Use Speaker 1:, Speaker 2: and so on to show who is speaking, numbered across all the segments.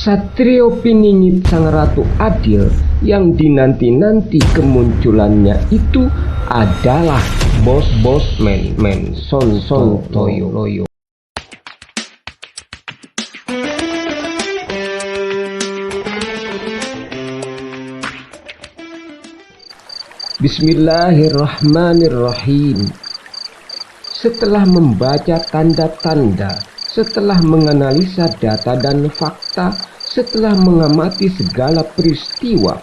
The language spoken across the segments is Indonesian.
Speaker 1: Satrio Piningit Sang Ratu Adil yang dinanti-nanti kemunculannya itu adalah bos men Son Toyo. Bismillahirrahmanirrahim. Setelah membaca tanda-tanda, setelah menganalisa data dan fakta, setelah mengamati segala peristiwa,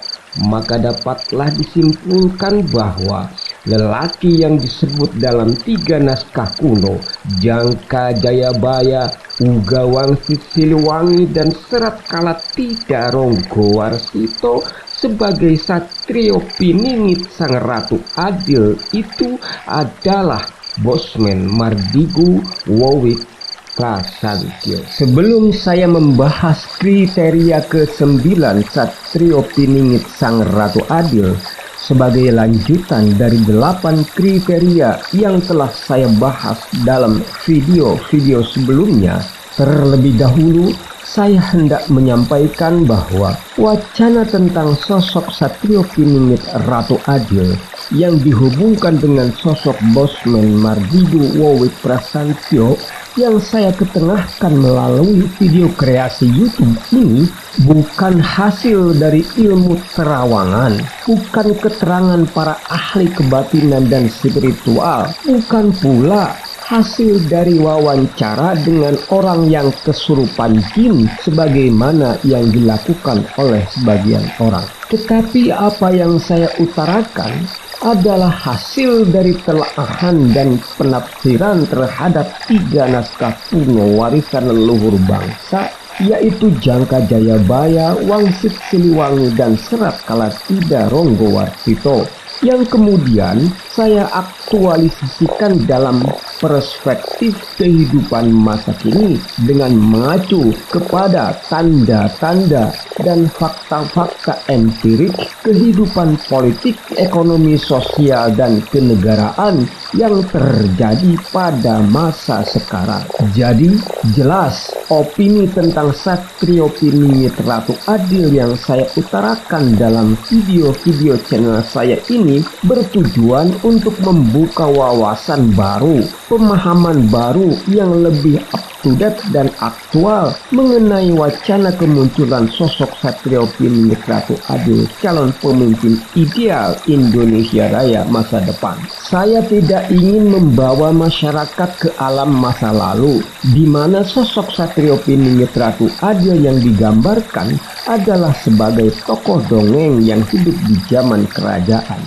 Speaker 1: maka dapatlah disimpulkan bahwa lelaki yang disebut dalam 3 naskah kuno, Jangka Jayabaya, Uga Wangsit Siliwangi, dan Serat Kalatida Ronggowarsito sebagai Satrio Piningit Sang Ratu Adil itu adalah Bosman Mardigu Wowik Prasantyo. Sebelum saya membahas kriteria ke-9 Satrio Piningit Sang Ratu Adil sebagai lanjutan dari 8 kriteria yang telah saya bahas dalam video-video sebelumnya, terlebih dahulu saya hendak menyampaikan bahwa wacana tentang sosok Satrio Piningit Ratu Adil yang dihubungkan dengan sosok Bosman Mardigu Wowik Prasantyo yang saya ketengahkan melalui video kreasi YouTube ini bukan hasil dari ilmu terawangan, bukan keterangan para ahli kebatinan dan spiritual, bukan pula hasil dari wawancara dengan orang yang kesurupan jin sebagaimana yang dilakukan oleh sebagian orang. Tetapi apa yang saya utarakan adalah hasil dari telaahan dan penafsiran terhadap 3 naskah kuno warisan leluhur bangsa, yaitu Jangka Jayabaya, Wangsit Siliwangi, dan Serat Kalatida Ronggowarsito, yang kemudian saya aktualisasikan dalam perspektif kehidupan masa kini dengan mengacu kepada tanda-tanda dan fakta-fakta empirik kehidupan politik, ekonomi, sosial, dan kenegaraan yang terjadi pada masa sekarang. Jadi jelas opini tentang Satrio Piningit Ratu Adil yang saya utarakan dalam video-video channel saya ini bertujuan untuk membuka wawasan baru, pemahaman baru yang lebih up-to-date dan aktual mengenai wacana kemunculan sosok Satrio Piningit Ratu Adil, calon pemimpin ideal Indonesia Raya masa depan. Saya tidak ingin membawa masyarakat ke alam masa lalu, di mana sosok Satrio Piningit Ratu Adil yang digambarkan adalah sebagai tokoh dongeng yang hidup di zaman kerajaan.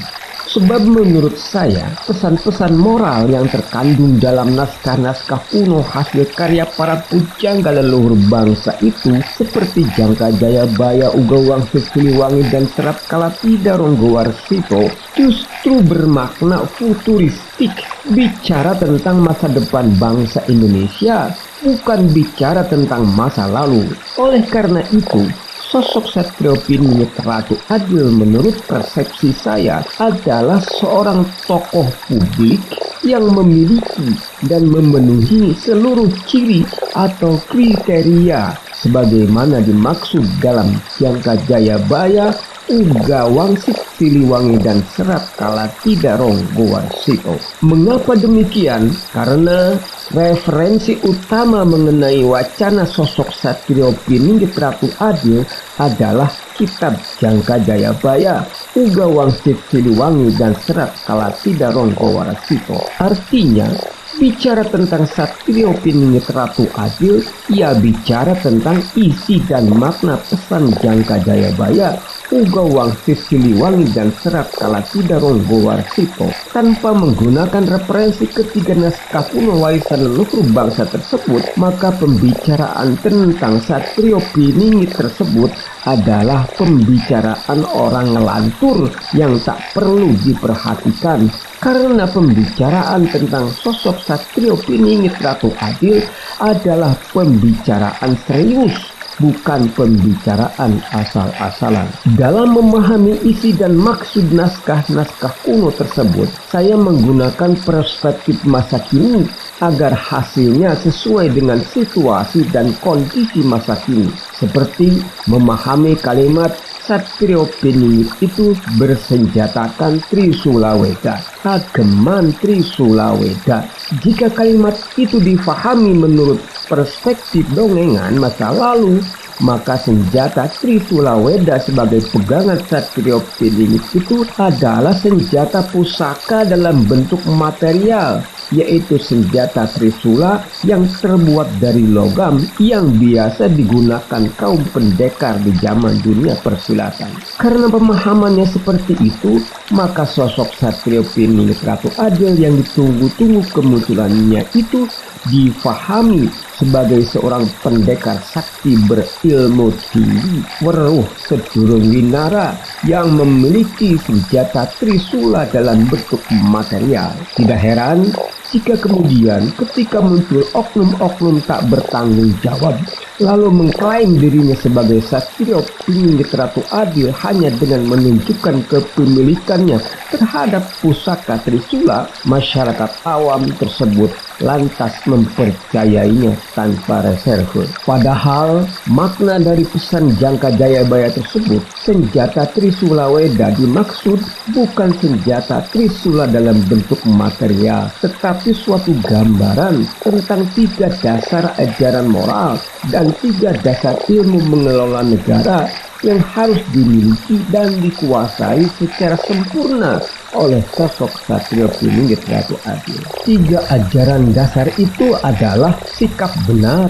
Speaker 1: Sebab menurut saya, pesan-pesan moral yang terkandung dalam naskah-naskah kuno hasil karya para pujangga leluhur bangsa itu seperti Jangka Jayabaya, Uga Wangsit Siliwangi, dan Serat Kalatida Ronggowarsito justru bermakna futuristik, bicara tentang masa depan bangsa Indonesia, bukan bicara tentang masa lalu. Oleh karena itu, sosok Satrio Piningit Ratu Adil menurut persepsi saya adalah seorang tokoh publik yang memiliki dan memenuhi seluruh ciri atau kriteria sebagaimana dimaksud dalam Jangka Jayabaya, Uga Wangsit Siliwangi, dan Serat Kalatida Ronggowarsito. Mengapa demikian? Karena referensi utama mengenai wacana sosok Satrio Piningit Ratu Adil adalah kitab Jangka Jayabaya, Uga Wangsit Siliwangi, dan Serat Kalatida Ronggowarsito. Artinya, bicara tentang Satrio Piningit Ratu Adil, ia bicara tentang isi dan makna pesan Jangka Jayabaya, Uga Wangsit Siliwangi, dan Serat Kalatida Ronggowarsito tanpa menggunakan referensi ketiga naskah kuno warisan leluhur bangsa tersebut. Maka pembicaraan tentang Satrio Piningit tersebut adalah pembicaraan orang ngelantur yang tak perlu diperhatikan, karena pembicaraan tentang sosok Satrio Piningit Ratu Adil adalah pembicaraan serius bukan pembicaraan asal-asalan. Dalam memahami isi dan maksud naskah-naskah kuno tersebut, saya menggunakan perspektif masa kini agar hasilnya sesuai dengan situasi dan kondisi masa kini. Seperti memahami kalimat Satrio Piningit itu bersenjatakan Trisula Weda, Kageman Trisula Weda. Jika kalimat itu difahami menurut perspektif dongengan masa lalu, maka senjata Trisula Weda sebagai pegangan Satrio Piningit itu adalah senjata pusaka dalam bentuk material, yaitu senjata Trisula yang terbuat dari logam yang biasa digunakan kaum pendekar di zaman dunia persilatan. Karena pemahamannya seperti itu, maka sosok Satrio Piningit Ratu Adil yang ditunggu-tunggu kemunculannya itu difahami sebagai seorang pendekar sakti berilmu tinggi, weruh sedurung winara yang memiliki senjata Trisula dalam bentuk material. Tidak heran jika kemudian ketika muncul oknum-oknum tak bertanggung jawab lalu mengklaim dirinya sebagai Satrio Piningit Ratu Adil hanya dengan menunjukkan kepemilikannya terhadap pusaka Trisula, masyarakat awam tersebut lantas mempercayainya tanpa reserve. Padahal makna dari pesan Jangka Jayabaya tersebut, senjata Trisula Weda dimaksud bukan senjata Trisula dalam bentuk material, tetapi suatu gambaran tentang 3 dasar ajaran moral dan 3 dasar ilmu mengelola negara yang harus dimiliki dan dikuasai secara sempurna oleh sosok Satrio Piningit Ratu Adil. 3 ajaran dasar itu adalah sikap benar,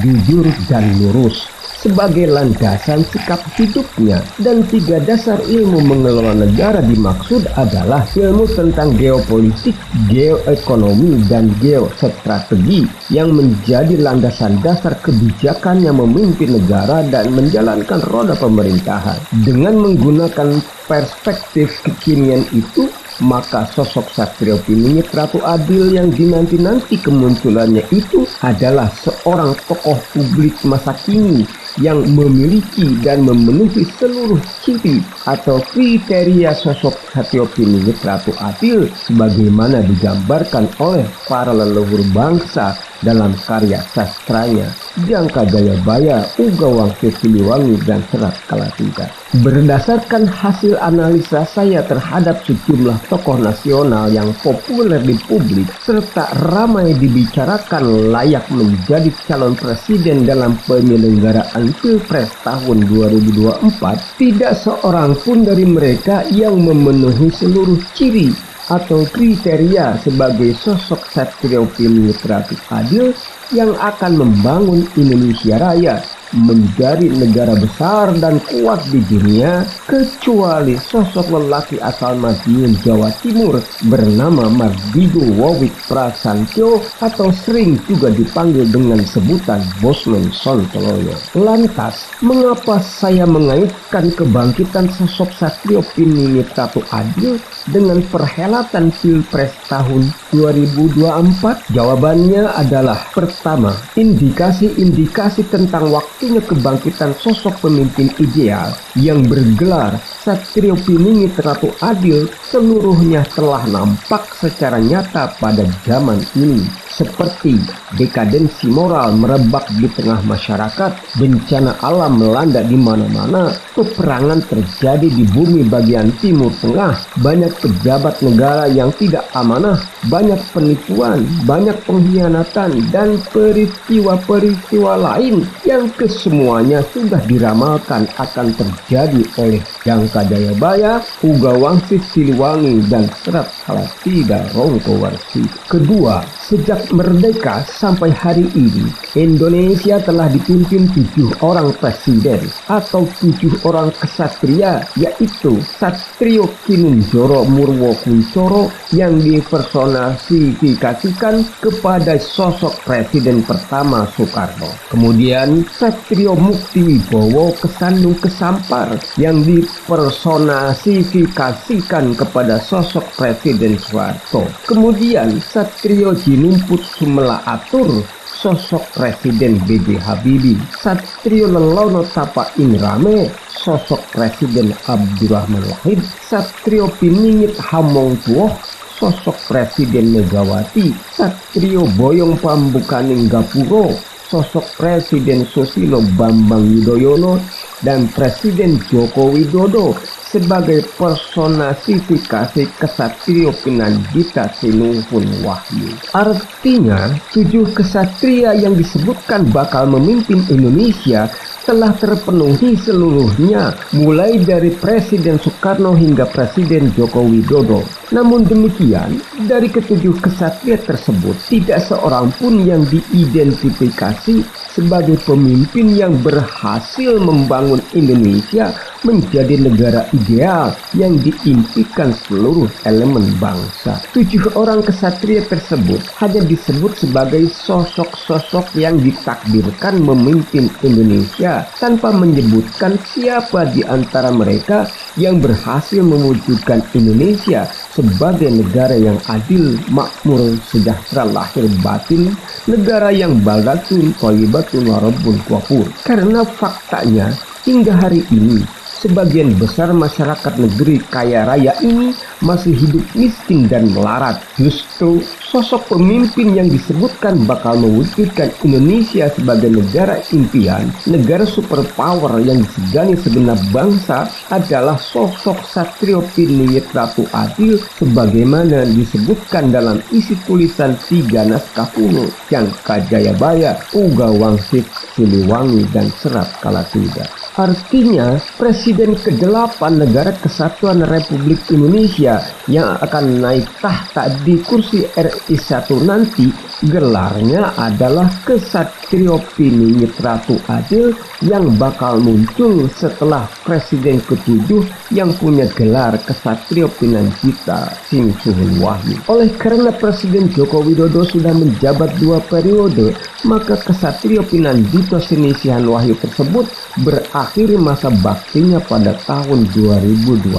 Speaker 1: jujur, dan lurus sebagai landasan sikap hidupnya, dan 3 dasar ilmu mengelola negara dimaksud adalah ilmu tentang geopolitik, geoekonomi, dan geostrategi yang menjadi landasan dasar kebijakan yang memimpin negara dan menjalankan roda pemerintahan. Dengan menggunakan perspektif kekinian itu, maka sosok Satrio Piningit Ratu Adil yang dinanti-nanti kemunculannya itu adalah seorang tokoh publik masa kini yang memiliki dan memenuhi seluruh ciri atau kriteria sosok Satrio Piningit Ratu Adil sebagaimana digambarkan oleh para leluhur bangsa dalam karya sastranya Jangka Jayabaya, Uga Wangsit Siliwangi, dan Serat Kalatingga. Berdasarkan hasil analisa saya terhadap sejumlah tokoh nasional yang populer di publik serta ramai dibicarakan layak menjadi calon presiden dalam penyelenggaraan Pilpres tahun 2024, tidak seorang pun dari mereka yang memenuhi seluruh ciri atau kriteria sebagai sosok Satrio Piningit Ratu Adil yang akan membangun Indonesia Raya menjadi negara besar dan kuat di dunia, kecuali sosok lelaki asal Madiun, Jawa Timur bernama Mardigo Wawit Prasantyo atau sering juga dipanggil dengan sebutan Bosman Sontoloyo. Lantas, mengapa saya mengaitkan kebangkitan sosok Satrio Piningit Ratu Adil dengan perhelatan Pilpres tahun 2024? Jawabannya adalah pertama, indikasi-indikasi tentang waktunya kebangkitan sosok pemimpin ideal yang bergelar Satrio Piningit Ratu Adil seluruhnya telah nampak secara nyata pada zaman ini, seperti dekadensi moral merebak di tengah masyarakat, bencana alam melanda di mana-mana, peperangan terjadi di bumi bagian timur tengah, banyak pejabat negara yang tidak amanah, banyak penipuan, banyak pengkhianatan, dan peristiwa-peristiwa lain yang kesemuanya sudah diramalkan akan terjadi oleh Jangka Jayabaya, Uga Wangsit Siliwangi, dan Serat Kalatingga Rongkowarsi. Kedua, sejak merdeka sampai hari ini, Indonesia telah dipimpin 7 orang presiden atau 7 orang kesatria, yaitu Satrio Kinunjoro Murwo Kuncoro yang dipersonifikasikan kepada sosok presiden pertama Soekarno. Kemudian Satrio Mukti Wibowo Kesandung Kesampar yang dipersonifikasikan kepada sosok presiden Soeharto. Kemudian Satrio Jinumput Sumela Atur sosok Presiden B.J. Habibie. Satrio Lelono Tapa Inrame, sosok Presiden Abdurrahman Wahid. Satrio Piningit Hamongtuoh, sosok Presiden Megawati. Satrio Boyong Pambukaning Gapuro, sosok Presiden Susilo Bambang Yudhoyono dan Presiden Joko Widodo sebagai personifikasi kesatrio Pinanggita Sinuhun Wahyu. Artinya, 7 kesatria yang disebutkan bakal memimpin Indonesia telah terpenuhi seluruhnya, mulai dari Presiden Soekarno hingga Presiden Joko Widodo. Namun demikian, dari ke-7 kesatria tersebut, tidak seorang pun yang diidentifikasi sebagai pemimpin yang berhasil membangun Indonesia menjadi negara ideal yang diimpikan seluruh elemen bangsa. 7 orang kesatria tersebut hanya disebut sebagai sosok-sosok yang ditakdirkan memimpin Indonesia tanpa menyebutkan siapa di antara mereka yang berhasil mewujudkan Indonesia sebagai negara yang adil, makmur, sejahtera lahir batin, negara yang baldatun, thayyibatun, warabun wafur. Karena faktanya hingga hari ini sebagian besar masyarakat negeri kaya raya ini masih hidup miskin dan melarat. Justru sosok pemimpin yang disebutkan bakal mewujudkan Indonesia sebagai negara impian, negara superpower yang disegani segenap bangsa adalah sosok Satrio Piningit Ratu Adil sebagaimana disebutkan dalam isi tulisan 3 naskah kuno Jangka Jayabaya, Uga Wangsit, Siliwangi, dan Serat Kalatida. Artinya, Presiden ke-8 Negara Kesatuan Republik Indonesia yang akan naik tahta di kursi RI 1 nanti gelarnya adalah Kesatrio Piningit Ratu Adil yang bakal muncul setelah Presiden ke-7 yang punya gelar Kesatrio Pinanggita Sinuhun Wahyu. Oleh karena Presiden Joko Widodo sudah menjabat 2 periode, maka Kesatrio Pinanggita Sinuhun Wahyu tersebut berakhir masa baktinya pada tahun 2024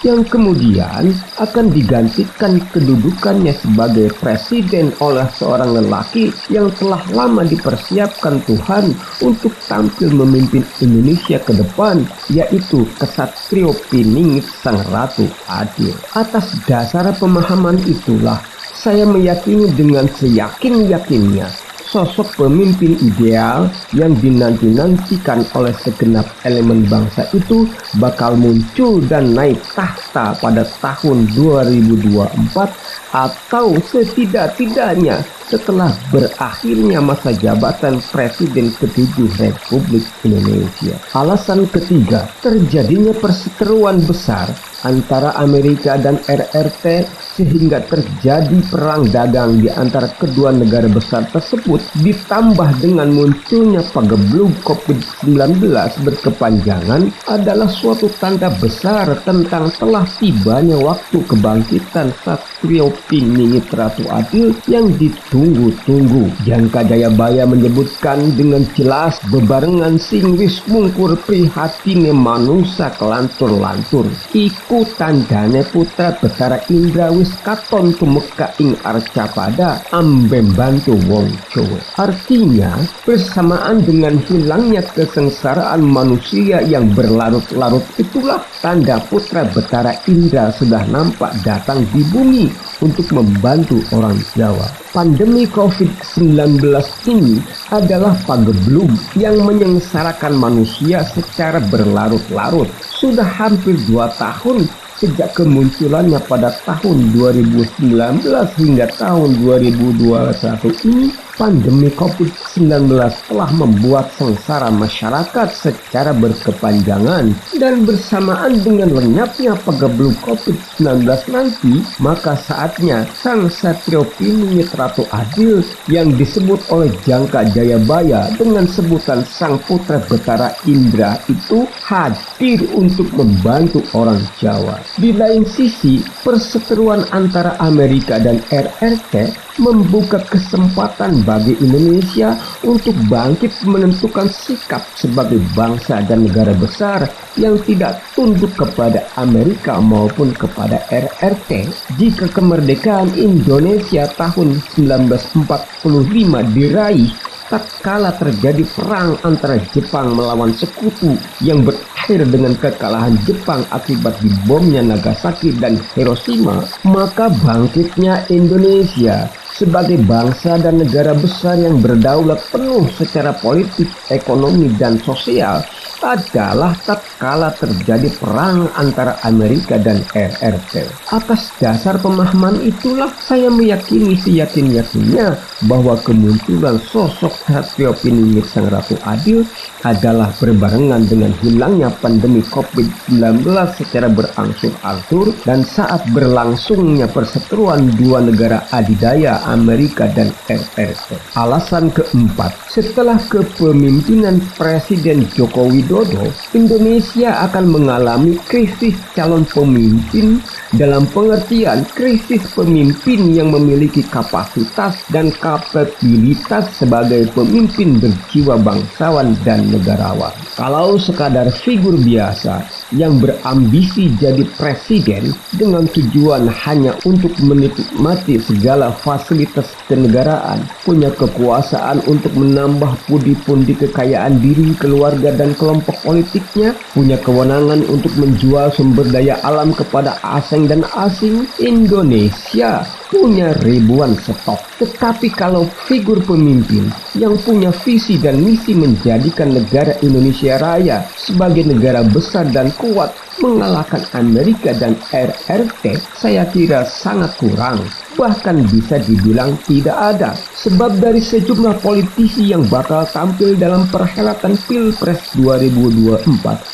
Speaker 1: yang kemudian akan digantikan kedudukannya sebagai presiden oleh seorang lelaki yang telah lama dipersiapkan Tuhan untuk tampil memimpin Indonesia ke depan, yaitu Kesatrio Piningit Sang Ratu Adil. Atas dasar pemahaman itulah saya meyakini dengan seyakin-yakinnya sosok pemimpin ideal yang dinanti-nantikan oleh segenap elemen bangsa itu bakal muncul dan naik tahta pada tahun 2024 atau setidak-tidaknya setelah berakhirnya masa jabatan Presiden ke-7 Republik Indonesia. Alasan ketiga, terjadinya perseteruan besar antara Amerika dan RRT sehingga terjadi perang dagang di antara kedua negara besar tersebut, ditambah dengan munculnya pageblug COVID-19 berkepanjangan adalah suatu tanda besar tentang telah tibanya waktu kebangkitan Satrio Piningit Ratu Adil yang ditunggu-tunggu. Jangka Jayabaya menyebutkan dengan jelas bebarengan sing wis mungkur prihatine manusa kelantur-lantur iku tandane putra Betara Indra wis katon tumeka ing Arcapada ambem bantu wong Jawa. Artinya, bersamaan dengan hilangnya kesengsaraan manusia yang berlarut-larut itulah tanda putra Betara Indra sudah nampak datang di bumi untuk membantu orang Jawa. Pandemi COVID-19 ini adalah pageblug yang menyengsarakan manusia secara berlarut-larut. Sudah hampir 2 tahun sejak kemunculannya pada tahun 2019 hingga tahun 2021 ini, pandemi COVID-19 telah membuat sengsara masyarakat secara berkepanjangan, dan bersamaan dengan lenyapnya pageblug COVID-19 nanti, maka saatnya Sang Satrio Piningit Ratu Adil yang disebut oleh Jangka Jayabaya dengan sebutan Sang Putra Betara Indra itu hadir untuk membantu orang Jawa. Di lain sisi, perseteruan antara Amerika dan RRT membuka kesempatan bagi Indonesia untuk bangkit menentukan sikap sebagai bangsa dan negara besar yang tidak tunduk kepada Amerika maupun kepada RRT. Jika kemerdekaan Indonesia tahun 1945 diraih tatkala terjadi perang antara Jepang melawan sekutu yang berakhir dengan kekalahan Jepang akibat dibomnya Nagasaki dan Hiroshima, maka bangkitnya Indonesia sebagai bangsa dan negara besar yang berdaulat penuh secara politik, ekonomi, dan sosial adalah tatkala terjadi perang antara Amerika dan RRT. Atas dasar pemahaman itulah saya meyakini seyakin-yakinnya bahwa kemunculan sosok Hatfiopiningit Sang Ratu Adil adalah berbarengan dengan hilangnya pandemi COVID-19 secara berangsur-angsur dan saat berlangsungnya perseteruan dua negara adidaya Amerika dan RRT. Alasan keempat, setelah kepemimpinan Presiden Joko Widodo, Indonesia akan mengalami krisis calon pemimpin dalam pengertian krisis pemimpin yang memiliki kapasitas dan kapabilitas sebagai pemimpin berjiwa bangsawan dan negarawan. Kalau sekadar figur biasa yang berambisi jadi presiden dengan tujuan hanya untuk menikmati segala fasilitas kenegaraan, punya kekuasaan untuk menambah pundi-pundi kekayaan diri, keluarga, dan kelompok politiknya, punya kewenangan untuk menjual sumber daya alam kepada asing dan asing, Indonesia punya ribuan stok. Tetapi kalau figur pemimpin yang punya visi dan misi menjadikan negara Indonesia Raya sebagai negara besar dan kuat mengalahkan Amerika dan RRT, saya kira sangat kurang. Bahkan bisa dibilang tidak ada. Sebab dari sejumlah politisi yang bakal tampil dalam perhelatan Pilpres 2024,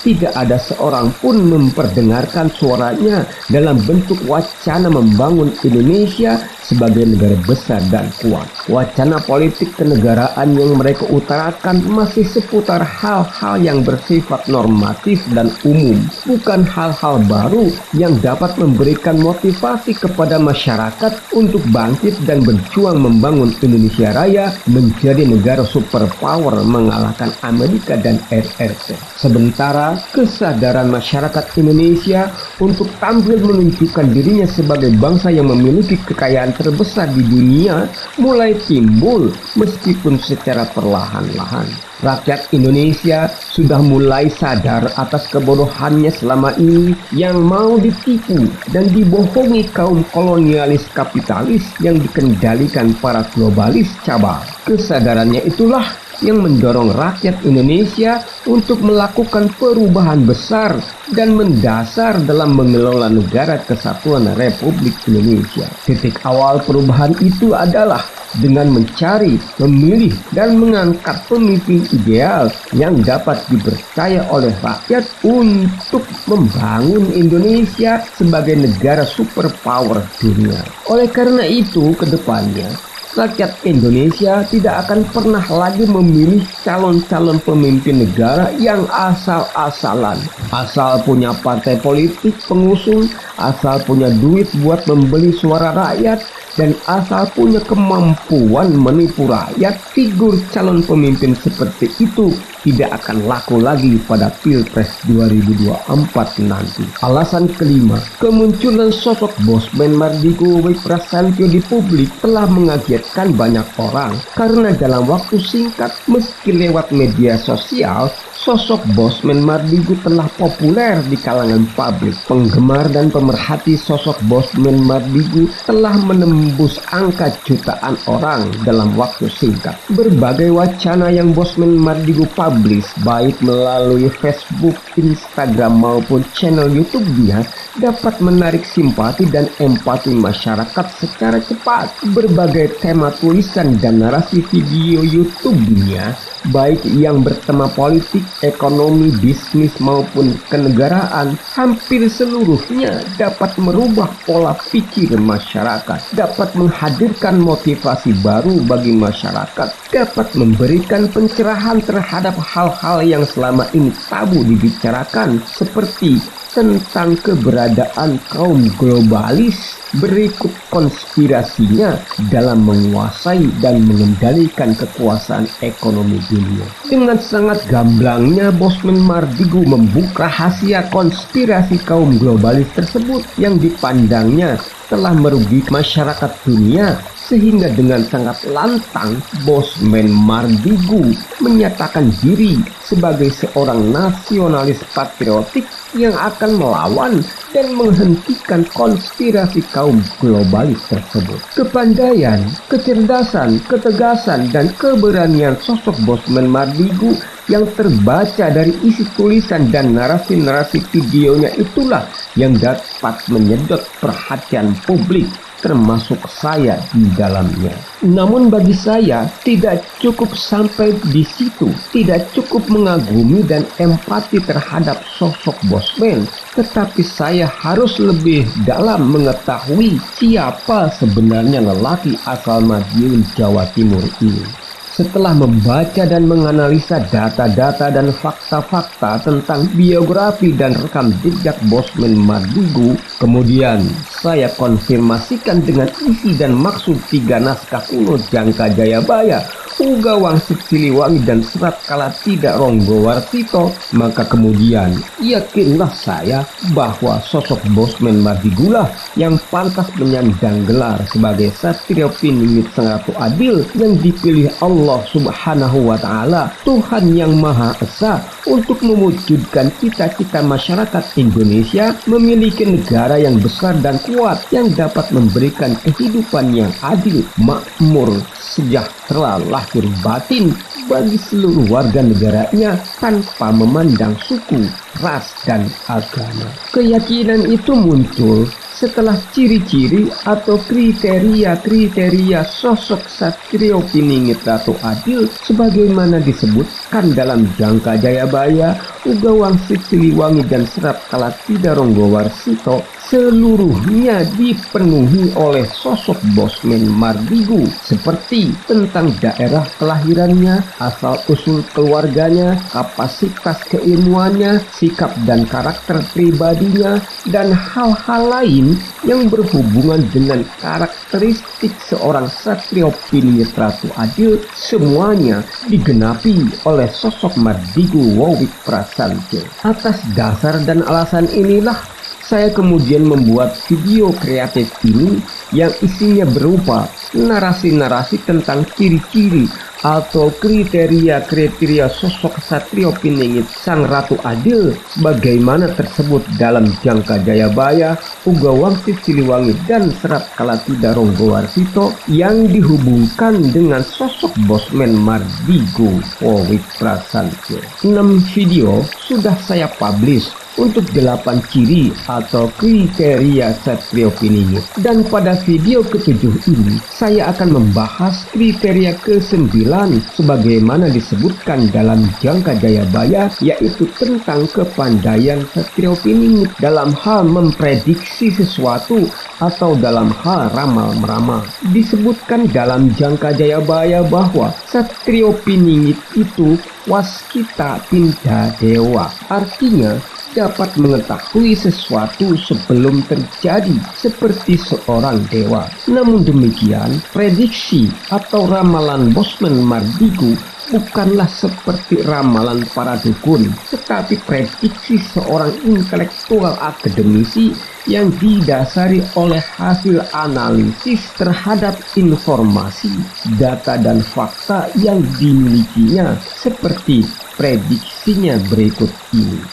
Speaker 1: tidak ada seorang pun memperdengarkan suaranya dalam bentuk wacana membangun Indonesia sebagai negara besar dan kuat. Wacana politik kenegaraan yang mereka utarakan masih seputar hal-hal yang bersifat normatif dan umum, bukan hal-hal baru yang dapat memberikan motivasi kepada masyarakat untuk bangkit dan berjuang membangun Indonesia Raya menjadi negara superpower mengalahkan Amerika dan RRT. Sementara kesadaran masyarakat Indonesia untuk tampil menunjukkan dirinya sebagai bangsa yang memiliki kekayaan terbesar di dunia mulai timbul meskipun secara perlahan-lahan. Rakyat Indonesia sudah mulai sadar atas kebodohannya selama ini yang mau ditipu dan dibohongi kaum kolonialis kapitalis yang dikendalikan para globalis cabang. Kesadarannya itulah yang mendorong rakyat Indonesia untuk melakukan perubahan besar dan mendasar dalam mengelola negara kesatuan Republik Indonesia. Titik awal perubahan itu adalah dengan mencari, memilih, dan mengangkat pemimpin ideal yang dapat dipercaya oleh rakyat untuk membangun Indonesia sebagai negara superpower dunia. Oleh karena itu, ke depannya rakyat Indonesia tidak akan pernah lagi memilih calon-calon pemimpin negara yang asal-asalan, asal punya partai politik pengusung, asal punya duit buat membeli suara rakyat, dan asal punya kemampuan menipu rakyat. Figur calon pemimpin seperti itu tidak akan laku lagi pada Pilpres 2024 nanti. Alasan kelima, kemunculan sosok Bosman Mardigu Wiprasantyo di publik telah mengagetkan banyak orang karena dalam waktu singkat meski lewat media sosial, sosok Bosman Mardigu telah populer di kalangan publik. Penggemar dan pemerhati sosok Bosman Mardigu telah menembus angka jutaan orang dalam waktu singkat. Berbagai wacana yang Bosman Mardigu publish baik melalui Facebook, Instagram maupun channel YouTube-nya dapat menarik simpati dan empati masyarakat secara cepat. Berbagai tema tulisan dan narasi video YouTube-nya baik yang bertema politik, ekonomi, bisnis maupun kenegaraan, hampir seluruhnya dapat merubah pola pikir masyarakat, dapat dapat menghadirkan motivasi baru bagi masyarakat, dapat memberikan pencerahan terhadap hal-hal yang selama ini tabu dibicarakan, seperti tentang keberadaan kaum globalis, berikut konspirasinya dalam menguasai dan mengendalikan kekuasaan ekonomi dunia. Dengan sangat gamblangnya Bosman Mardigu membuka rahasia konspirasi kaum globalis tersebut yang dipandangnya telah merugikan masyarakat dunia, sehingga dengan sangat lantang Bosman Mardigu menyatakan diri sebagai seorang nasionalis patriotik yang akan melawan dan menghentikan konspirasi kaum globalis tersebut. Kepandaian, kecerdasan, ketegasan, dan keberanian sosok Bosman Mardigu yang terbaca dari isi tulisan dan narasi-narasi videonya itulah yang dapat menyedot perhatian publik, termasuk saya di dalamnya. Namun bagi saya tidak cukup sampai di situ, tidak cukup mengagumi dan empati terhadap sosok Bosman, tetapi saya harus lebih dalam mengetahui siapa sebenarnya lelaki asal Madiun, Jawa Timur ini. Setelah membaca dan menganalisa data-data dan fakta-fakta tentang biografi dan rekam jejak Bosman Mardigu, kemudian saya konfirmasikan dengan isi dan maksud 3 naskah kuno Jangka Jayabaya, Uga Wangsit Siliwangi, dan Serat Kalatidha Ronggowarsito, maka kemudian yakinlah saya bahwa sosok Bosman Mardigulah yang pantas menyandang gelar sebagai Satrio Piningit Sang Ratu Adil yang dipilih Allah Subhanahu wa Ta'ala, Tuhan yang Maha Esa, untuk mewujudkan cita-cita masyarakat Indonesia memiliki negara yang besar dan kuat yang dapat memberikan kehidupan yang adil, makmur, sejahtera lahir batin bagi seluruh warga negaranya tanpa memandang suku, ras, dan agama. Keyakinan itu muncul setelah ciri-ciri atau kriteria sosok Satrio Piningit Ratu Adil sebagaimana disebutkan dalam Jangka Jayabaya, Uga Wangsit Siliwangi, dan Serat Kalatidha Ronggowarsito seluruhnya dipenuhi oleh sosok Bosman Mardigu, seperti tentang daerah kelahirannya, asal-usul keluarganya, kapasitas keilmuannya, sikap dan karakter pribadinya, dan hal-hal lain yang berhubungan dengan karakteristik seorang Satrio Piningit Ratu Adil. Semuanya digenapi oleh sosok Mardigu Wawik Prasanjo. Atas dasar dan alasan inilah saya kemudian membuat video kreatif ini yang isinya berupa narasi-narasi tentang ciri-ciri atau kriteria sosok Satrio Piningit Sang Ratu Adil sebagaimana tersebut dalam Jangka Jayabaya, Uga Wangsit Siliwangi, dan Serat Kalatidha Ronggowarsito yang dihubungkan dengan sosok Bosman Mardigu Wawik Prasanjo. 6 video sudah saya publish untuk 8 ciri atau kriteria Satrio Piningit, dan pada video ke-7 ini saya akan membahas kriteria ke-9 sebagaimana disebutkan dalam Jangka Jayabaya, yaitu tentang kepandaian Satrio Piningit dalam hal memprediksi sesuatu atau dalam hal ramal-meramal. Disebutkan dalam Jangka Jayabaya bahwa Satrio Piningit itu waskita tinda dewa, artinya dapat mengetahui sesuatu sebelum terjadi seperti seorang dewa. Namun demikian, prediksi atau ramalan Bosman Mardigu bukanlah seperti ramalan para dukun, tetapi prediksi seorang intelektual akademisi yang didasari oleh hasil analisis terhadap informasi, data, dan fakta yang dimilikinya, seperti prediksinya berikut ini.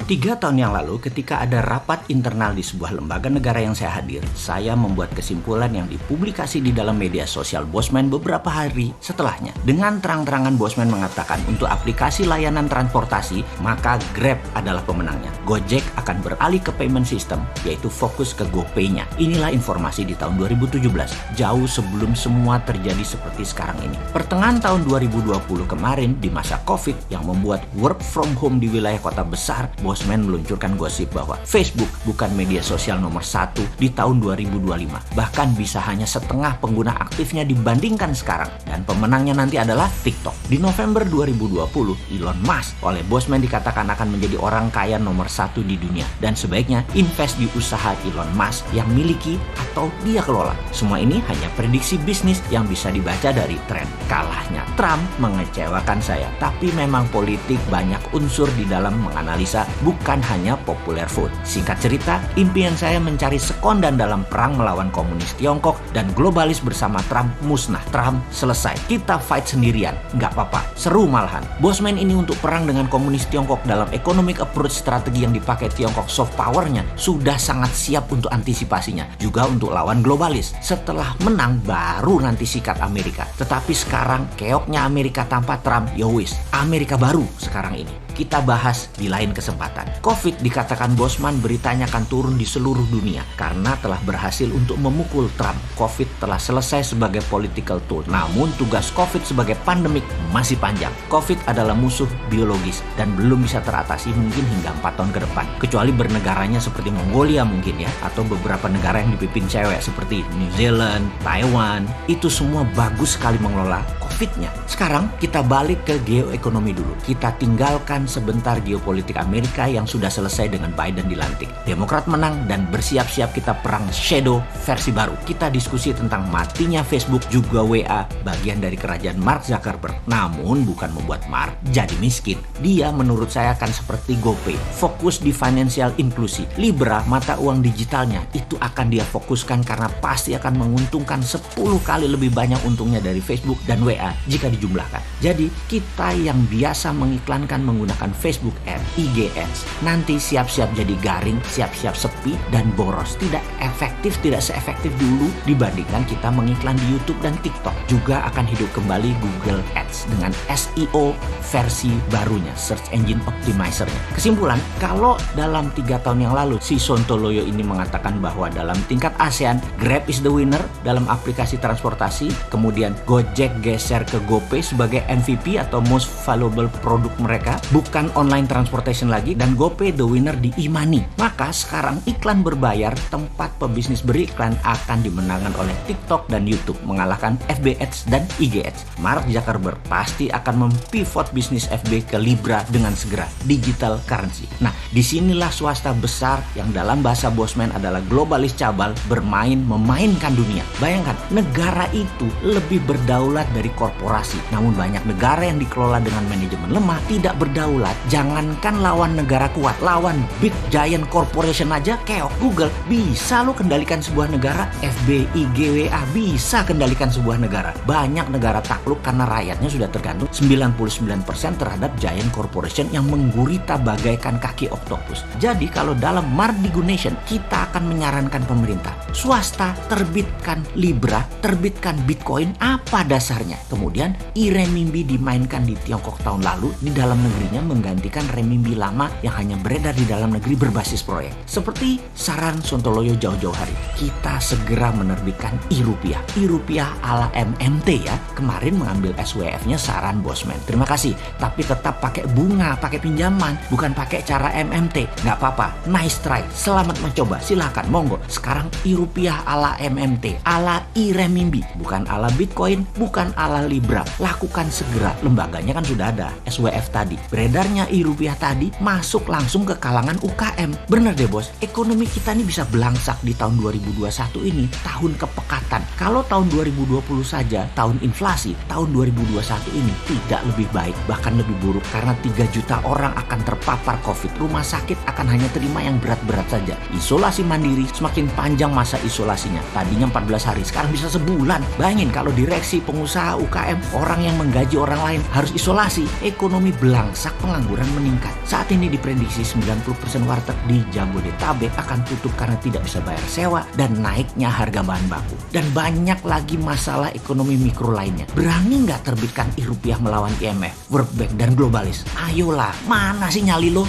Speaker 2: 3 tahun yang lalu ketika ada rapat internal di sebuah lembaga negara yang saya hadir, saya membuat kesimpulan yang dipublikasi di dalam media sosial Bosman beberapa hari setelahnya. Dengan terang-terangan Bosman mengatakan untuk aplikasi layanan transportasi, maka Grab adalah pemenangnya. Gojek akan beralih ke payment system, yaitu fokus ke GoPay-nya. Inilah informasi di tahun 2017, jauh sebelum semua terjadi seperti sekarang ini. Pertengahan tahun 2020 kemarin di masa COVID yang membuat work from home di wilayah kota besar, Bosman Bosman meluncurkan gosip bahwa Facebook bukan media sosial nomor 1 di tahun 2025. Bahkan bisa hanya setengah pengguna aktifnya dibandingkan sekarang. Dan pemenangnya nanti adalah TikTok. Di November 2020, Elon Musk oleh Bosman dikatakan akan menjadi orang kaya nomor 1 di dunia. Dan sebaiknya invest di usaha Elon Musk yang miliki atau dia kelola. Semua ini hanya prediksi bisnis yang bisa dibaca dari tren. Kalahnya Trump mengecewakan saya, tapi memang politik banyak unsur di dalam menganalisa, bukan hanya popular vote. Singkat cerita, impian saya mencari sekondan dalam perang melawan komunis Tiongkok dan globalis bersama Trump musnah. Trump selesai. Kita fight sendirian. Nggak apa-apa. Seru malahan. Bosman ini untuk perang dengan komunis Tiongkok dalam economic approach strategi yang dipakai Tiongkok soft powernya sudah sangat siap untuk antisipasinya. Juga untuk lawan globalis. Setelah menang baru nanti sikat Amerika. Tetapi sekarang keoknya Amerika tanpa Trump, yowis, Amerika baru sekarang ini. Kita bahas di lain kesempatan. COVID dikatakan Bosman beritanya akan turun di seluruh dunia karena telah berhasil untuk memukul Trump. COVID telah selesai sebagai political tool. Namun tugas COVID sebagai pandemik masih panjang. COVID adalah musuh biologis dan belum bisa teratasi mungkin hingga 4 tahun ke depan. Kecuali bernegaranya seperti Mongolia mungkin ya, atau beberapa negara yang dipimpin cewek seperti New Zealand, Taiwan. Itu semua bagus sekali mengelola COVID-nya. Sekarang kita balik ke geoekonomi dulu. Kita tinggalkan sebentar geopolitik Amerika yang sudah selesai dengan Biden dilantik. Demokrat menang dan bersiap-siap kita perang shadow versi baru. Kita diskusi tentang matinya Facebook juga WA, bagian dari kerajaan Mark Zuckerberg. Namun bukan membuat Mark jadi miskin. Dia menurut saya akan seperti GoPay, fokus di financial inklusi. Libra, mata uang digitalnya, itu akan dia fokuskan karena pasti akan menguntungkan 10 kali lebih banyak untungnya dari Facebook dan WA jika dijumlahkan. Jadi kita yang biasa mengiklankan menggunakan Facebook Ads, IG Ads, nanti siap-siap jadi garing, siap-siap sepi dan boros. Tidak efektif, tidak seefektif dulu dibandingkan kita mengiklan di YouTube dan TikTok. Juga akan hidup kembali Google Ads dengan SEO versi barunya, Search Engine Optimizer-nya. Kesimpulan, kalau dalam 3 tahun yang lalu si Sontoloyo ini mengatakan bahwa dalam tingkat ASEAN, Grab is the winner dalam aplikasi transportasi, kemudian Gojek geser ke GoPay sebagai MVP atau most valuable produk mereka, bukan online transportation lagi, dan GoPay the winner di e-money. Maka sekarang iklan berbayar, tempat pebisnis beriklan akan dimenangkan oleh TikTok dan YouTube, mengalahkan FB Ads dan IG Ads. Mark Zuckerberg pasti akan mempivot bisnis FB ke Libra dengan segera, digital currency. Nah, disinilah swasta besar yang dalam bahasa Bosman adalah globalis cabal memainkan dunia. Bayangkan, negara itu lebih berdaulat dari korporasi. Namun banyak negara yang dikelola dengan manajemen lemah, tidak berdaulat. Jangankan lawan negara kuat, lawan big giant corporation aja keok. Google bisa lo kendalikan sebuah negara, FB, IG, WA bisa kendalikan sebuah negara. Banyak negara takluk karena rakyatnya sudah tergantung 99% terhadap giant corporation yang menggurita bagaikan kaki oktopus. Jadi kalau dalam Mardigu Nation kita akan menyarankan pemerintah swasta terbitkan Libra, terbitkan Bitcoin, apa dasarnya? Kemudian e-renminbi dimainkan di Tiongkok tahun lalu, di dalam negerinya menggantikan renminbi lama yang hanya beredar di dalam negeri berbasis proyek. Seperti saran Sontoloyo jauh-jauh hari, kita segera menerbitkan e-rupiah. E-rupiah ala MMT ya. Kemarin mengambil SWF-nya saran Bosman. Terima kasih, tapi tetap pakai bunga, pakai pinjaman, bukan pakai cara MMT. Nggak apa-apa, nice try, selamat mencoba, silakan, monggo. Sekarang e-rupiah ala MMT, ala e-renminbi, bukan ala Bitcoin, bukan ala Libra. Lakukan segera, lembaganya kan sudah ada, SWF tadi. Beredarnya e-rupiah tadi masuk langsung ke kalangan UKM. Bener deh bos, ekonomi kita ini bisa belangsak di tahun 2021 ini, tahun kepekatan. Kalau tahun 2020 saja, tahun inflasi, tahun 2021 ini tidak lebih baik, bahkan lebih buruk karena 3 juta orang akan terpapar COVID. Rumah sakit akan hanya terima yang berat-berat saja. Isolasi mandiri, semakin panjang masa isolasinya. Tadinya 14 hari, sekarang bisa sebulan. Bayangin kalau direksi, pengusaha, UKM, orang yang menggaji orang lain harus isolasi. Ekonomi belangsak, pengangguran meningkat. Saat ini diprediksi 90% warteg di Jabodetabek akan tutup karena tidak bisa bayar sewa dan naiknya harga bahan baku. Dan banyak lagi masalah ekonomi mikro lainnya. Berani nggak terbitkan e-rupiah melawan IMF, World Bank, dan globalis? Ayolah, mana sih nyali lo?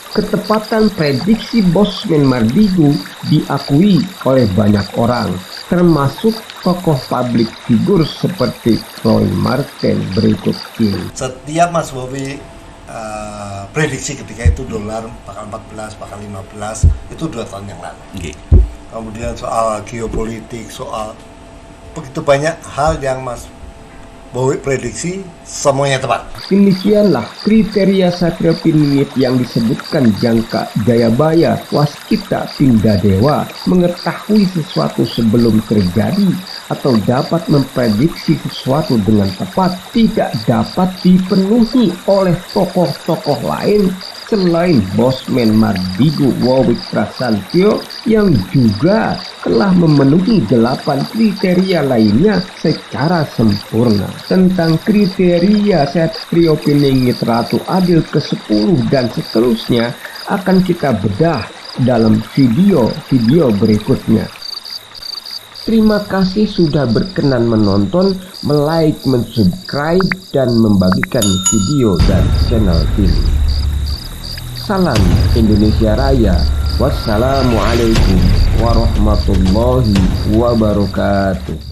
Speaker 1: Ketepatan prediksi Bosman Mardigu diakui oleh banyak orang, termasuk tokoh publik figur seperti Roy Marten berikut ini.
Speaker 3: Setiap Mas Bobi prediksi ketika itu dolar bakal 14, bakal 15, itu 2 tahun yang lalu.
Speaker 2: Okay.
Speaker 3: Kemudian soal geopolitik, soal begitu banyak hal yang Mas Bowie prediksi, semuanya tepat.
Speaker 1: Demikianlah kriteria Satrio Piningit yang disebutkan Jangka Jayabaya Waskita Pindadewa, mengetahui sesuatu sebelum terjadi atau dapat memprediksi sesuatu dengan tepat, tidak dapat dipenuhi oleh tokoh-tokoh lain selain Bosman Mardigu Wawik Prasantyo yang juga telah memenuhi 8 kriteria lainnya secara sempurna. Tentang kriteria Satrio Piningit Ratu Adil ke-10 dan seterusnya akan kita bedah dalam video-video berikutnya. Terima kasih sudah berkenan menonton, like, mensubscribe, dan membagikan video dan channel ini. Salam Indonesia Raya. Wassalamualaikum warahmatullahi wabarakatuh.